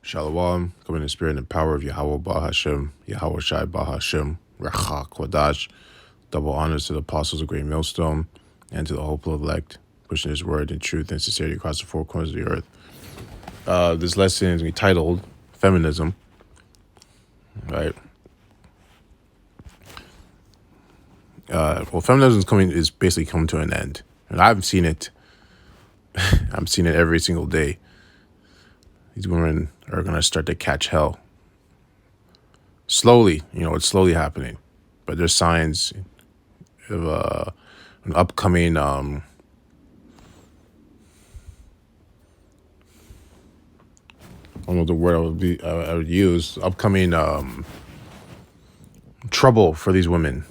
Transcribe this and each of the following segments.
Shalom, come in the spirit and the power of Yahweh Bahashem, Yahweh Shai Bahashem, Rachak Kodash. Double honors to the apostles of Great Millstone and to the hopeful elect, pushing his word in truth and sincerity across the four corners of the earth. This lesson is entitled Feminism, right? Feminism is basically coming to an end. And I've seen it. I'm seeing it every single day. These women are going to start to catch hell. Slowly, it's slowly happening. But there's signs of an upcoming, I don't know the word I would use, upcoming trouble for these women,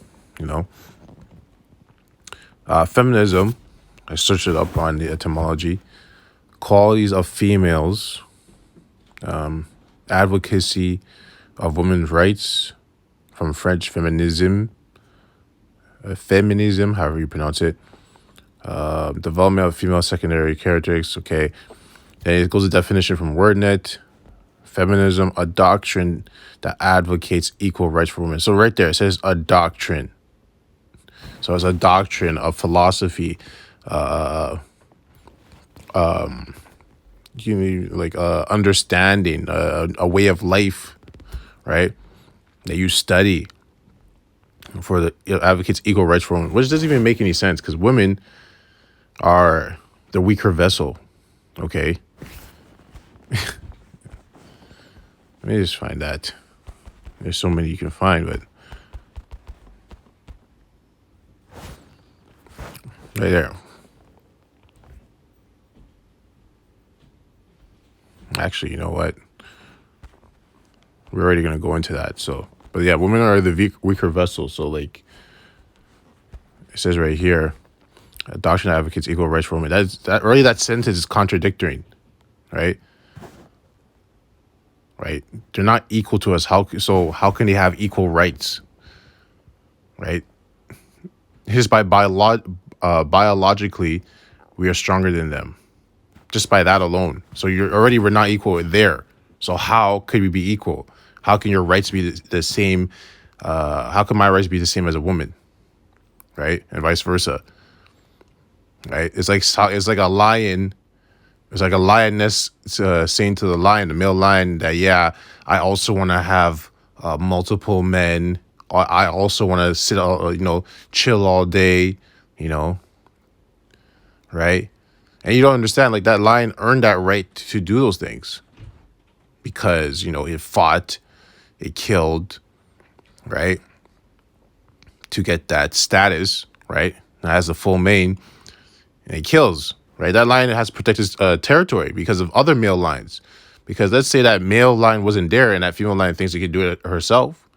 Feminism, I searched it up on the etymology, qualities of females, advocacy of women's rights, from French feminism, however you pronounce it, development of female secondary characteristics, okay. Then it goes to definition from WordNet. Feminism, a doctrine that advocates equal rights for women. So right there, it says a doctrine. So it's a doctrine, a philosophy, understanding, a way of life, right? That you study for advocates equal rights for women, which doesn't even make any sense because women are the weaker vessel, okay? Let me just find that. There's so many you can find, but right there. Actually, you know what? We're already going to go into that. So, but yeah, women are the weaker vessel. So, it says right here, doctrine advocates equal rights for women. That sentence is contradictory, right? Right? They're not equal to us. How can they have equal rights? Right? Just biologically, we are stronger than them. Just by that alone. So we're not equal there. So how could we be equal? How can your rights be the same? How can my rights be the same as a woman? Right? And vice versa. Right? It's like a lion. It's like a lioness saying to the lion, the male lion, that, yeah, I also want to have multiple men. I also want to sit, chill all day, right? And you don't understand, that lion earned that right to do those things because, it fought, it killed, right? To get that status, right? It has a full mane and it kills, right? That lion has to protect his territory because of other male lions. Because let's say that male lion wasn't there and that female lion thinks she can do it herself,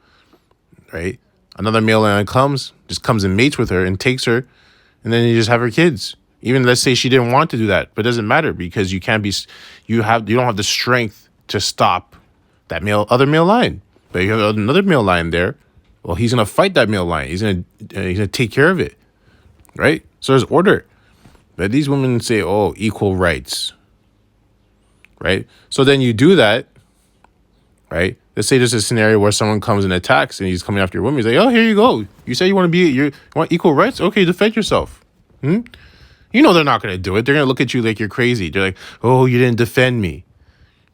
right? Another male lion comes and mates with her and takes her, and then you just have her kids. Even let's say she didn't want to do that, but it doesn't matter because you don't have the strength to stop that other male lion. But you have another male lion there. Well, he's gonna fight that male lion. He's gonna take care of it, right? So there's order. But these women say, "Oh, equal rights," right? So then you do that, right? Let's say there's a scenario where someone comes and attacks, and he's coming after your woman. He's like, "Oh, here you go. You say you want equal rights? Okay, defend yourself." They're not going to do it. They're going to look at you like you're crazy. They're like, "Oh, you didn't defend me,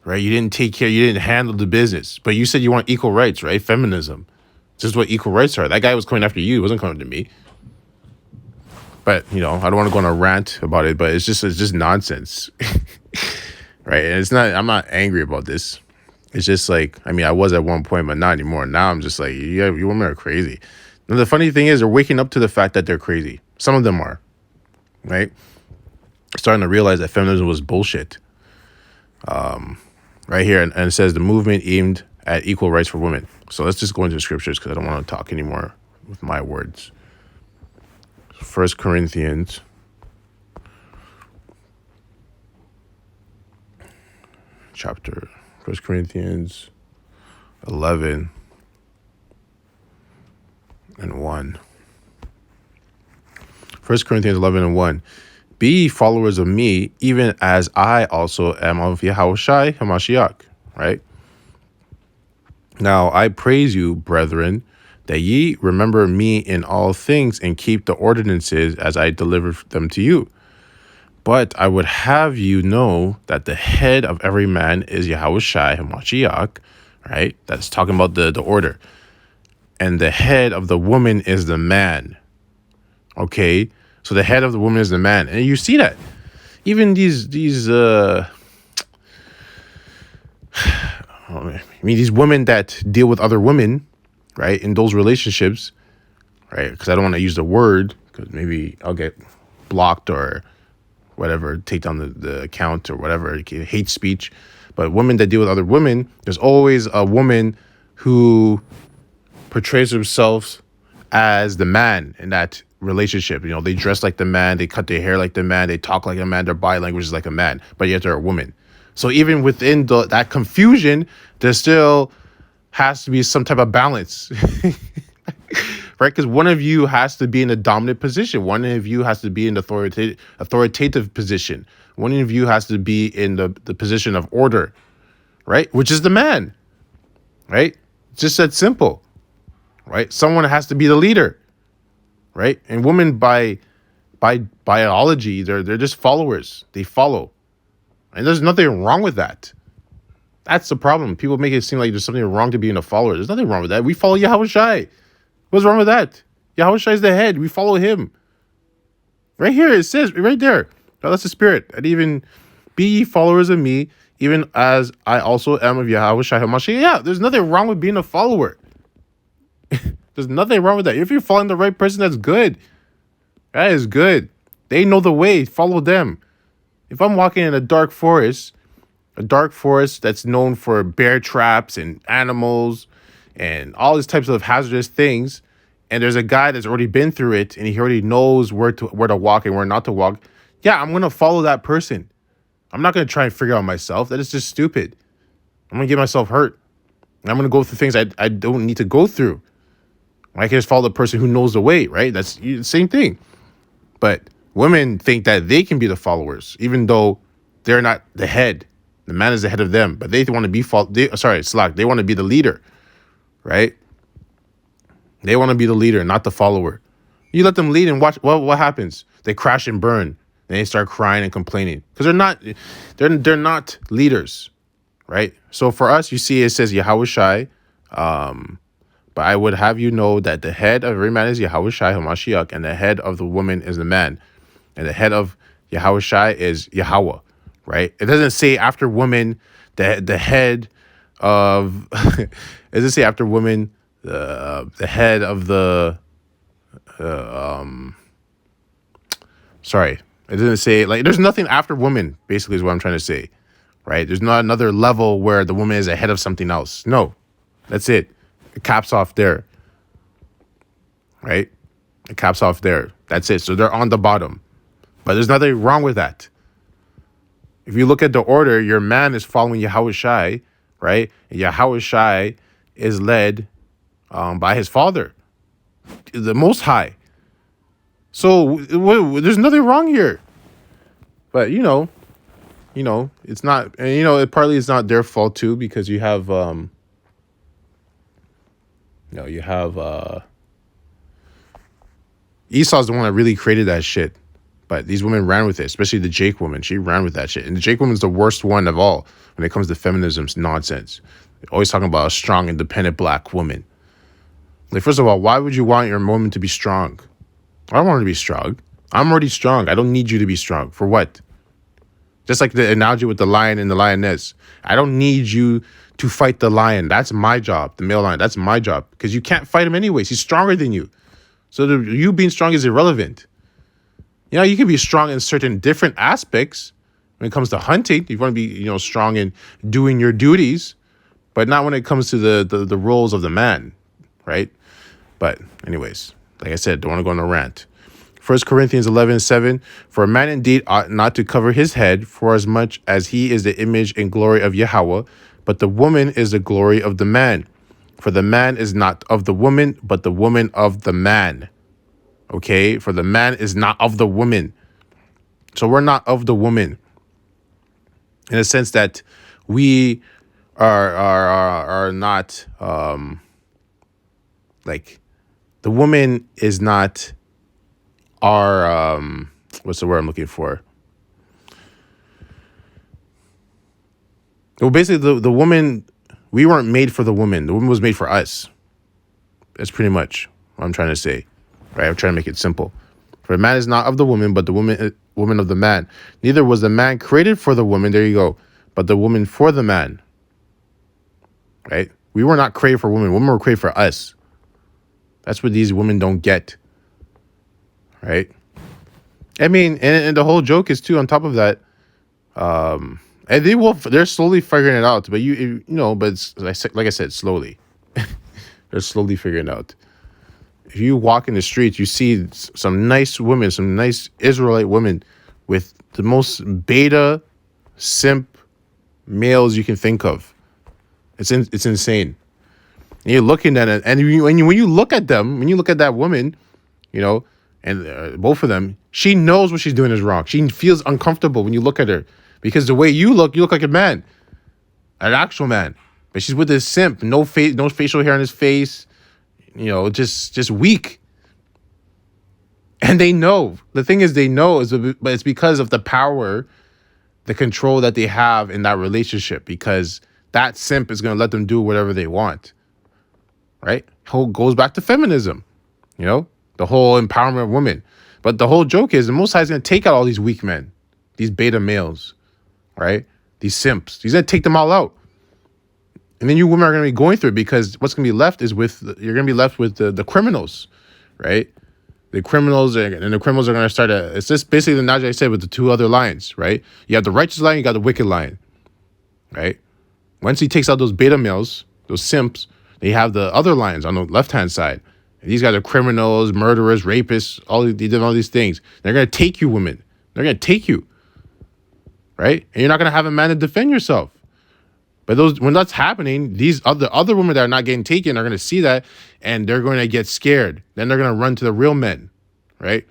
right? You didn't take care. You didn't handle the business. But you said you want equal rights, right? Feminism. This is what equal rights are. That guy was coming after you. He wasn't coming to me." But, I don't want to go on a rant about it, but it's just nonsense, right? And I'm not angry about this. It's just I was at one point, but not anymore. Now I'm just like, you women are crazy. And the funny thing is they're waking up to the fact that they're crazy. Some of them are. Right? Starting to realize that feminism was bullshit. Right here, and it says the movement aimed at equal rights for women. So let's just go into the scriptures because I don't want to talk anymore with my words. 1 Corinthians chapter, 1 Corinthians 11 and 1. 1 Corinthians 11 and 1. Be ye followers of me, even as I also am of Yahushai HaMashiach. right? Now I praise you, brethren, that ye remember me in all things and keep the ordinances as I deliver them to you. But I would have you know that the head of every man is Yahushua Hamashiach, right? That's talking about the order. And the head of the woman is the man. Okay? So the head of the woman is the man. And you see that. Even these these women that deal with other women, right, in those relationships, right? Because I don't want to use the word, because maybe I'll get blocked or whatever, take down the account or whatever, hate speech. But women that deal with other women, there's always a woman who portrays themselves as the man in that relationship. You know, they dress like the man, they cut their hair like the man, they talk like a man, their body language is like a man, but yet they're a woman. So even within that confusion, there still has to be some type of balance, right? Because one of you has to be in a dominant position. One of you has to be in the authoritative position. One of you has to be in the position of order, right? Which is the man, right? Just that simple, right? Someone has to be the leader, right? And women by biology, they're just followers. They follow. And there's nothing wrong with that. That's the problem. People make it seem like there's something wrong to being a follower. There's nothing wrong with that. We follow Yahushua. What's wrong with that? Yahushua is the head. We follow him. Right here, it says, right there. Oh, that's the spirit. And even be ye followers of me, even as I also am of Yahushua HaMashiach. Yeah, there's nothing wrong with being a follower. There's nothing wrong with that. If you're following the right person, that's good. That is good. They know the way. Follow them. If I'm walking in a dark forest that's known for bear traps and animals and all these types of hazardous things, and there's a guy that's already been through it and he already knows where to walk and where not to walk, yeah, I'm going to follow that person. I'm not going to try and figure out myself. That is just stupid. I'm going to get myself hurt. And I'm going to go through things I don't need to go through. I can just follow the person who knows the way, right? That's the same thing. But women think that they can be the followers, even though they're not the head. The man is the head of them, but they want to be they want to be the leader, right? They want to be the leader, not the follower. You let them lead and watch. Well, what happens? They crash and burn. And they start crying and complaining because they're not leaders, right? So for us, you see, it says Yahushai. But I would have you know that the head of every man is Yahushai Hamashiach, and the head of the woman is the man. And the head of Yahushai is Yahweh, right? It doesn't say after woman, the head of, it doesn't say after woman, the head of the, sorry. It doesn't say, like, there's nothing after woman, basically is what I'm trying to say, right? There's not another level where the woman is ahead of something else. No, that's it. It caps off there, right? It caps off there. That's it. So they're on the bottom. But there's nothing wrong with that. If you look at the order, your man is following Yahushai, right? And Yahushai is led by his father, the Most High. So there's nothing wrong here. But, it's not, and, it partly is not their fault too, because you have, Esau's the one that really created that shit. But these women ran with it, especially the Jake woman. She ran with that shit. And the Jake woman's the worst one of all when it comes to feminism nonsense. They're always talking about a strong, independent black woman. Like, first of all, why would you want your woman to be strong? I don't want her to be strong. I'm already strong. I don't need you to be strong. For what? Just like the analogy with the lion and the lioness. I don't need you to fight the lion. That's my job. The male lion. That's my job. Because you can't fight him anyways. He's stronger than you. So you being strong is irrelevant. You can be strong in certain different aspects when it comes to hunting. You want to be, strong in doing your duties, but not when it comes to the roles of the man, right? But anyways, like I said, don't want to go on a rant. 1 Corinthians 11:7, for a man indeed ought not to cover his head, for as much as he is the image and glory of Yahweh, but the woman is the glory of the man. For the man is not of the woman, but the woman of the man. Okay? For the man is not of the woman. So we're not of the woman. In a sense that we are not like the woman is not our what's the word I'm looking for? Well, basically the woman, we weren't made for the woman. The woman was made for us. That's pretty much what I'm trying to say. Right? I'm trying to make it simple. For the man is not of the woman, but the woman of the man. Neither was the man created for the woman. There you go. But the woman for the man. Right? We were not created for women. Women were created for us. That's what these women don't get. Right? I mean, and the whole joke is too, on top of that, and they're slowly figuring it out, but but it's, like I said, slowly. They're slowly figuring it out. If you walk in the streets, you see some nice women, some nice Israelite women with the most beta simp males you can think of. It's insane. And you're looking at it, and when you look at them, when you look at that woman, and both of them, she knows what she's doing is wrong. She feels uncomfortable when you look at her because the way you look like a man, an actual man. But she's with this simp, no face, no facial hair on his face, just weak. And they know. The thing is, but it's because of the power, the control that they have in that relationship. Because that simp is going to let them do whatever they want. Right? Goes back to feminism. The whole empowerment of women. But the whole joke is the Most High is going to take out all these weak men, these beta males, right? These simps. He's going to take them all out. And then you women are going to be going through it because what's going to be left is you're going to be left with the criminals, right? The criminals, and the criminals are going to start it's just basically the analogy I said with the two other lions, right? You have the righteous lion, you got the wicked lion, right? Once he takes out those beta males, those simps, they have the other lions on the left-hand side. And these guys are criminals, murderers, rapists, they did all these things. They're going to take you, women. They're going to take you, right? And you're not going to have a man to defend yourself. But when that's happening, these other women that are not getting taken are going to see that, and they're going to get scared. Then they're going to run to the real men, right?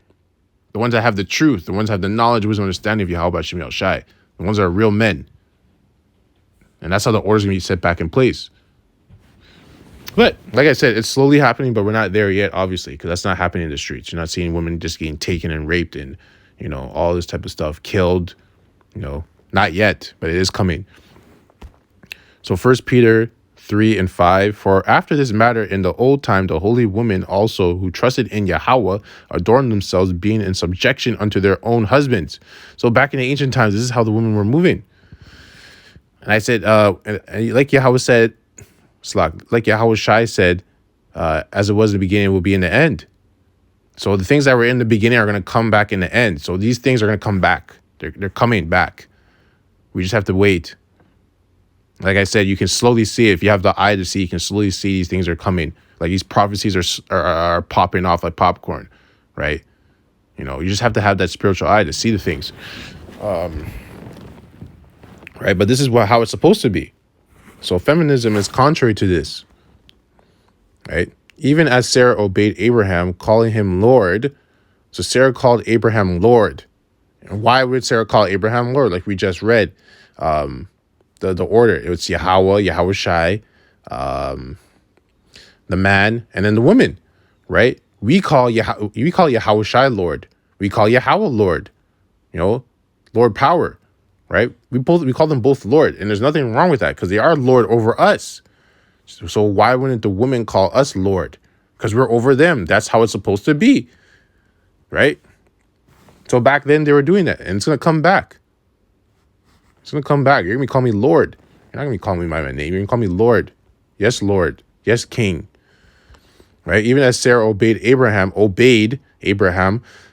The ones that have the truth, the ones that have the knowledge, wisdom, understanding of Yahweh Shem Shai. The ones that are real men. And that's how the order's going to be set back in place. But like I said, it's slowly happening, but we're not there yet, obviously, because that's not happening in the streets. You're not seeing women just getting taken and raped and, all this type of stuff, killed, not yet, but it is coming. So 1 Peter 3:5, for after this matter in the old time, the holy women also who trusted in Yahweh adorned themselves, being in subjection unto their own husbands. So back in the ancient times, this is how the women were moving. And I said, like Yahweh said, like Yahweh Shai said, as it was in the beginning, it will be in the end. So the things that were in the beginning are going to come back in the end. So these things are going to come back. They're coming back. We just have to wait. Like I said, you can slowly see it. If you have the eye to see, you can slowly see these things are coming. Like these prophecies are popping off like popcorn, right? You just have to have that spiritual eye to see the things. Right? But this is how it's supposed to be. So feminism is contrary to this, right? Even as Sarah obeyed Abraham, calling him Lord. So Sarah called Abraham Lord. And why would Sarah call Abraham Lord? Like we just read, the order. It was Yahweh Shai, the man, and then the woman, right? We call Yahweh Shai Lord. We call Yahweh Lord, Lord power, right? We call them both Lord, and there's nothing wrong with that because they are Lord over us. So why wouldn't the women call us Lord? Because we're over them. That's how it's supposed to be, right? So back then they were doing that, and it's gonna come back. It's going to come back. You're going to call me Lord. You're not going to be calling me by my name. You're going to call me Lord. Yes, Lord. Yes, King. Right? Even as Sarah obeyed Abraham,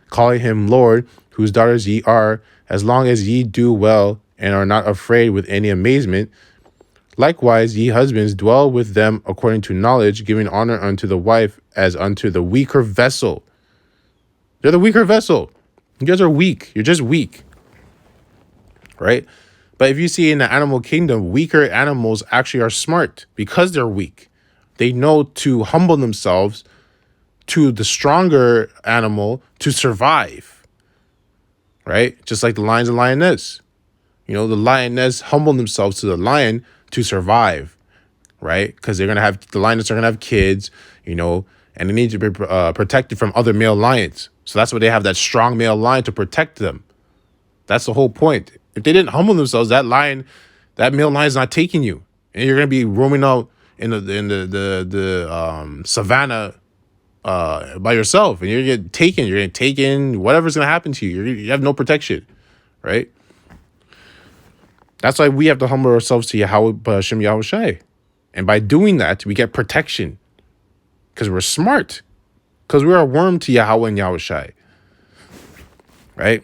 calling him Lord, whose daughters ye are, as long as ye do well and are not afraid with any amazement. Likewise, ye husbands, dwell with them according to knowledge, giving honor unto the wife as unto the weaker vessel. They're the weaker vessel. You guys are weak. You're just weak. Right? But if you see in the animal kingdom, weaker animals actually are smart because they're weak. They know to humble themselves to the stronger animal to survive, right? Just like the lions and lioness. The lioness humble themselves to the lion to survive, right? Because the lions are gonna have kids, and they need to be protected from other male lions. So that's why they have that strong male lion to protect them. That's the whole point. If they didn't humble themselves, that male lion is not taking you, and you're gonna be roaming out in the savannah by yourself, and you're gonna get taken. You're gonna take in whatever's gonna happen to you. You have no protection, right? That's why we have to humble ourselves to Yahweh Hashem Yahweh Shai. And by doing that, we get protection. Because we're smart. Because we're a worm to Yahweh and Yahweh Shai. Right?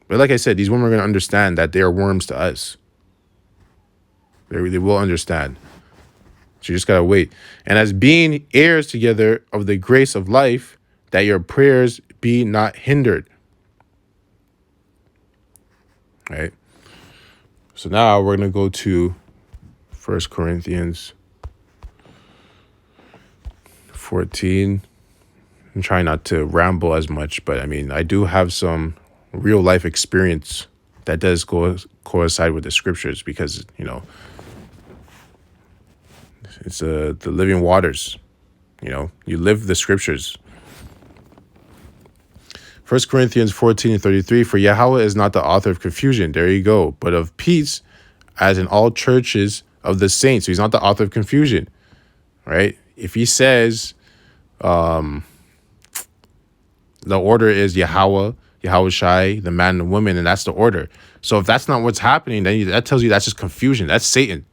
But like I said, these women are going to understand that they are worms to us. They will understand. So you just got to wait. And as being heirs together of the grace of life, that your prayers be not hindered. Right? So now we're going to go to 1 Corinthians 14. I'm trying not to ramble as much, but I do have some real life experience that does coincide with the scriptures because, it's the living waters. You live the scriptures. 1 Corinthians 14:33, for Yahweh is not the author of confusion, there you go, but of peace, as in all churches of the saints. So he's not the author of confusion, right? If he says the order is Yahweh Shai, the man and the woman, and that's the order. So if that's not what's happening, then that tells you that's just confusion. That's Satan.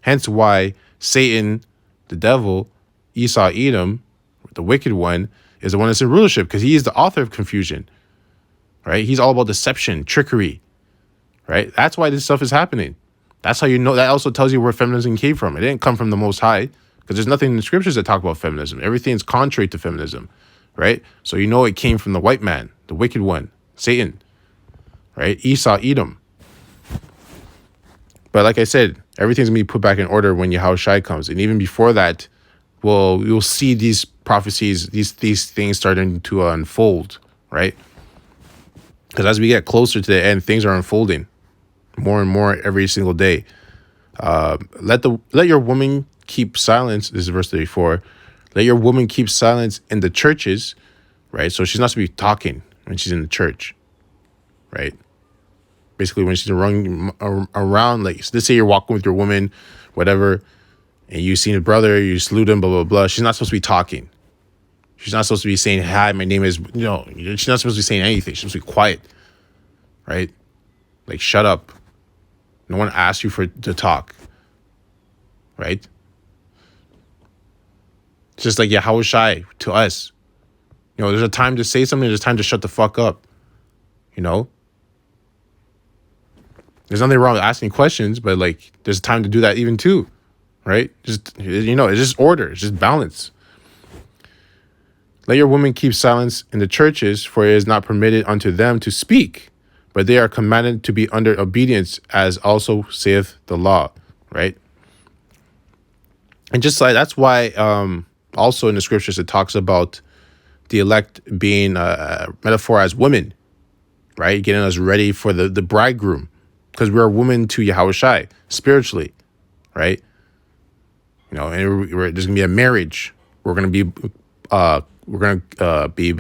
Hence why Satan, the devil, Esau, Edom, the wicked one, is the one that's in rulership because he is the author of confusion, right? He's all about deception, trickery, right? That's why this stuff is happening. That's how you know. That also tells you where feminism came from. It didn't come from the Most High because there's nothing in the scriptures that talk about feminism. Everything is contrary to feminism, right? So you know it came from the white man, the wicked one, Satan, right? Esau, Edom. But like I said, everything's going to be put back in order when Yahweh Shai comes. And even before that, you'll see these prophecies, these things starting to unfold, right? Because as we get closer to the end, things are unfolding more and more every single day. Let your woman keep silence. This is verse 34. Let your woman keep silence in the churches, right? So she's not supposed to be talking when she's in the church, right? Basically, when she's running around, like, let's say you're walking with your woman, whatever, and you see a brother, you salute him, blah, blah, blah. She's not supposed to be talking. She's not supposed to be saying, hi, my name is, she's not supposed to be saying anything. She's supposed to be quiet, right? Like, shut up. No one asked you to talk, right? It's just like Yahweh Shai to us. There's a time to say something, there's a time to shut the fuck up, There's nothing wrong with asking questions, but like there's a time to do that even too, right? Just it's just order, it's just balance. Let your women keep silence in the churches, for it is not permitted unto them to speak, but they are commanded to be under obedience, as also saith the law, right? And just like that's why also in the scriptures it talks about the elect being a metaphor as women, right? Getting us ready for the bridegroom. Because we're a woman to Yahweh Shai, spiritually, right? And there's going to be a marriage. We're going to be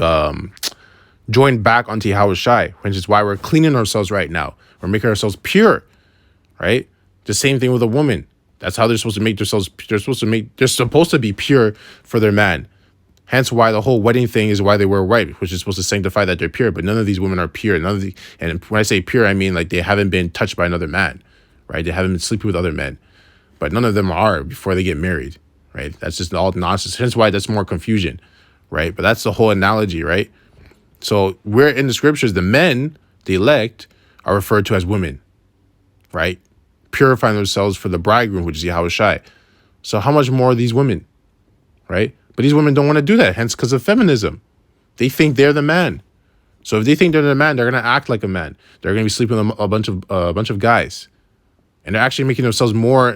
joined back onto Yahweh Shai, which is why we're cleaning ourselves right now. We're making ourselves pure, right? The same thing with a woman. That's how they're supposed to make themselves. They're supposed to be pure for their man. Hence why the whole wedding thing is why they wear white, which is supposed to sanctify that they're pure. But none of these women are pure. And when I say pure, I mean like they haven't been touched by another man, right? They haven't been sleeping with other men. But none of them are before they get married, right? That's just all nonsense. Hence why that's more confusion, right? But that's the whole analogy, right? So we're in the scriptures, the men, the elect, are referred to as women, right? Purifying themselves for the bridegroom, which is Yahweh Shai. So how much more these women, right? But these women don't want to do that, hence because of feminism. They think they're the man. So if they think they're the man, they're going to act like a man. They're going to be sleeping with a bunch of guys. And they're actually making themselves more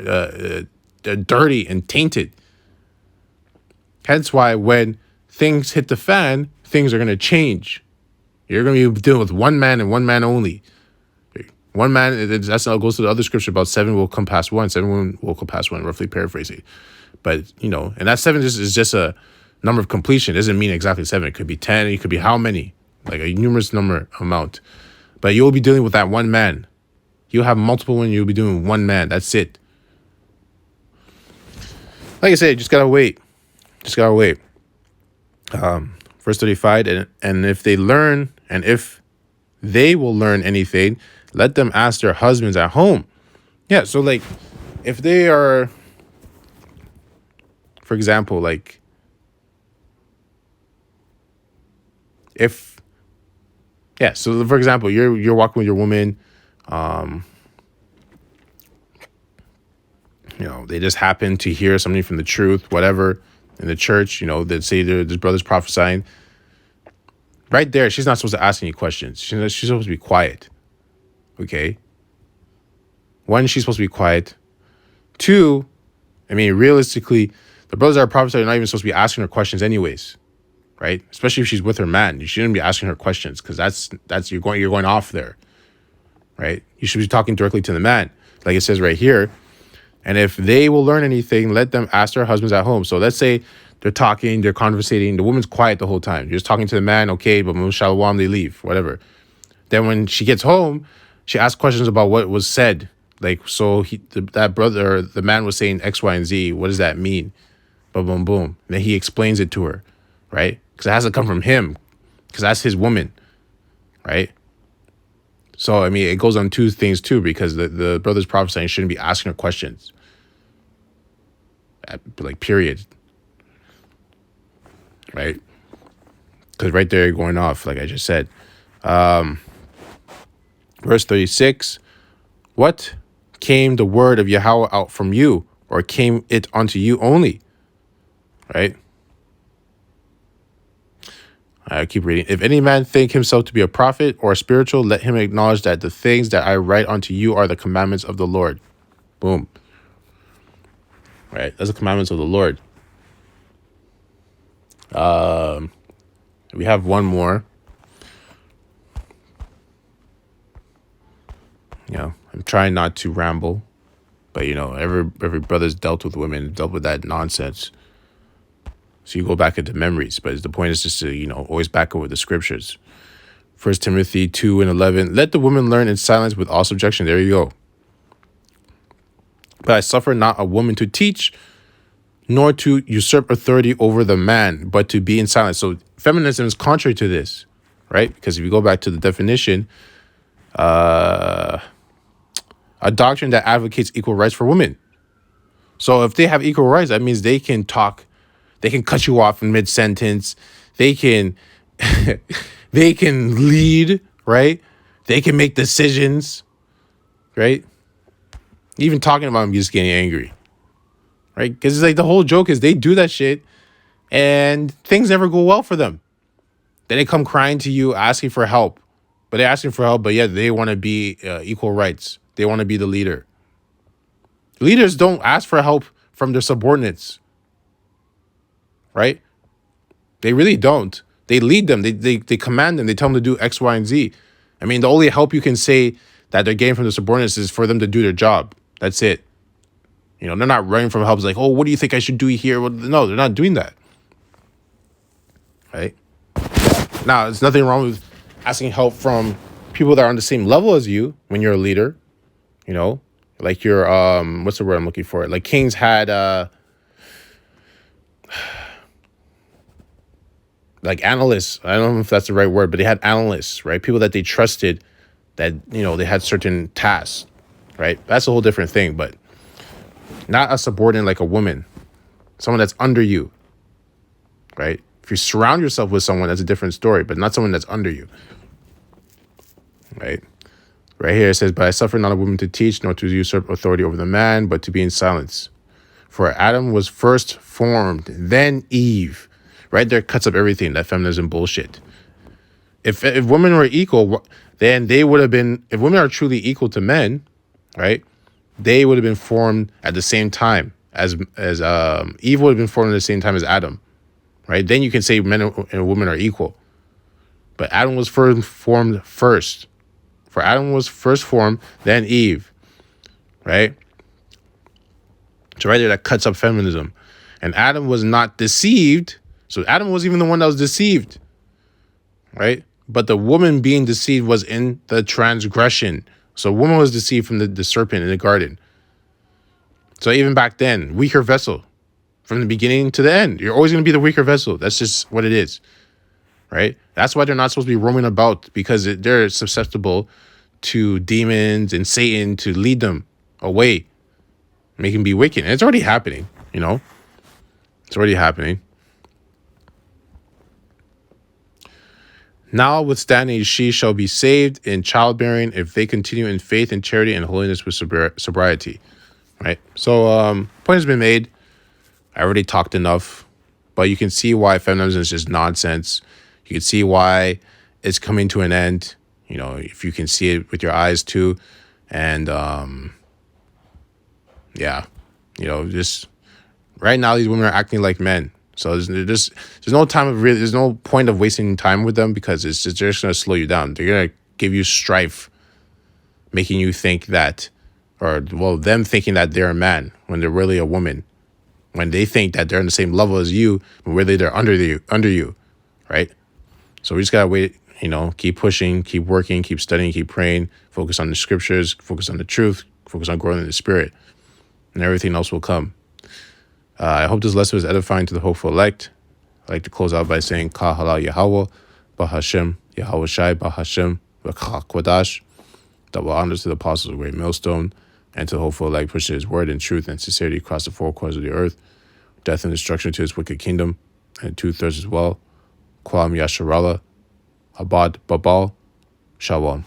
dirty and tainted. Hence why when things hit the fan, things are going to change. You're going to be dealing with one man and one man only. One man, that's goes to the other scripture about 7 will come past 1. 7 women will come past 1, roughly paraphrasing. But, and that 7 is just a number of completion. It doesn't mean exactly 7. It could be 10. It could be how many? Like a numerous amount. But you'll be dealing with that one man. You'll have multiple women. You'll be doing one man. That's it. Like I said, just gotta wait. Verse 35, and if they learn, and if they will learn anything, let them ask their husbands at home. Yeah, so like, if they are, for example, like, so for example, you're walking with your woman, they just happen to hear something from the truth, whatever, in the church, they say there's brothers prophesying. Right there, she's not supposed to ask any questions. She's supposed to be quiet. Okay? 1, she's supposed to be quiet. 2, realistically, the brothers that are prophesying are not even supposed to be asking her questions anyways. Right? Especially if she's with her man. You shouldn't be asking her questions because that's you're going off there. Right? You should be talking directly to the man. Like it says right here. And if they will learn anything, let them ask their husbands at home. So let's say they're talking, they're conversating. The woman's quiet the whole time. You're just talking to the man, okay, but shalom, they leave, whatever. Then when she gets home, she asks questions about what was said. Like, so that brother, the man was saying X, Y, and Z. What does that mean? Boom, boom, boom. And then he explains it to her, right? Because it has to come from him, because that's his woman, right? So, it goes on 2 things too, because the brother's prophesying shouldn't be asking her questions. Like, period. Right? Because right there, you're going off, like I just said. Verse 36, what came the word of Yahweh out from you, or came it unto you only? Right? I keep reading. If any man think himself to be a prophet or a spiritual, let him acknowledge that the things that I write unto you are the commandments of the Lord. Boom. Right? That's the commandments of the Lord. We have one more. I'm trying not to ramble, but every brother's dealt with women, dealt with that nonsense. So you go back into memories, but the point is just to, always back over the scriptures. 1 Timothy 2:11, let the woman learn in silence with all subjection. There you go. But I suffer not a woman to teach, nor to usurp authority over the man, but to be in silence. So feminism is contrary to this, right? Because if you go back to the definition, a doctrine that advocates equal rights for women. So if they have equal rights, that means they can talk. They can cut you off in mid-sentence. They can they can lead, right? They can make decisions, right? Even talking about them, you're just getting angry, right? Because it's like the whole joke is they do that shit and things never go well for them. Then they come crying to you, asking for help. But they're asking for help, but yeah, they want to be equal rights. They want to be the leader. Leaders don't ask for help from their subordinates. Right? They really don't. They lead them. They command them. They tell them to do X, Y, and Z. The only help you can say that they're getting from the subordinates is for them to do their job. That's it. They're not running from help. It's like, oh, what do you think I should do here? Well, no, they're not doing that. Right? Now, there's nothing wrong with asking help from people that are on the same level as you when you're a leader. Like your, what's the word I'm looking for? Like kings had, like analysts. I don't know if that's the right word, but they had analysts, right? People that they trusted that, they had certain tasks, right? That's a whole different thing, but not a subordinate like a woman, someone that's under you, right? If you surround yourself with someone, that's a different story, but not someone that's under you, right? Right here it says, but I suffer not a woman to teach, nor to usurp authority over the man, but to be in silence. For Adam was first formed, then Eve. Right there cuts up everything, that feminism bullshit. If women were equal, then they would have been, if women are truly equal to men, right, they would have been formed at the same time as Eve would have been formed at the same time as Adam, right? Then you can say men and women are equal. But Adam was formed first, For Adam was first formed, then Eve, right? So right there, that cuts up feminism. And Adam was not deceived. So Adam wasn't even the one that was deceived, right? But the woman being deceived was in the transgression. So woman was deceived from the serpent in the garden. So even back then, weaker vessel. From the beginning to the end, you're always going to be the weaker vessel. That's just what it is, right? That's why they're not supposed to be roaming about, because they're susceptible to demons and Satan to lead them away, make them be wicked. And it's already happening, you know? It's already happening. Notwithstanding, she shall be saved in childbearing if they continue in faith and charity and holiness with sobriety, right? So point has been made. I already talked enough, but you can see why feminism is just nonsense. You can see why it's coming to an end, you know, if you can see it with your eyes too. And yeah, you know, just right now these women are acting like men. So there's no time of really, there's no point of wasting time with them, because it's just, they're just gonna slow you down. They're gonna give you strife, making you think that, or well, them thinking that they're a man when they're really a woman. When they think that they're on the same level as you, but really they're under you, right? So we just gotta wait, you know, keep pushing, keep working, keep studying, keep praying, focus on the scriptures, focus on the truth, focus on growing in the spirit, and everything else will come. I hope this lesson was edifying to the hopeful elect. I'd like to close out by saying, Ka halal Yahweh, Bahashem, Yahweh Shai, Bahashem, V'chak Kwadash. Double honors to the apostles of Great Millstone, and to the hopeful elect, pushing his word in truth and sincerity across the four corners of the earth. Death and destruction to his wicked kingdom, and 2/3 as well. Kwam Yasharallah, Abad Babal, Shalom.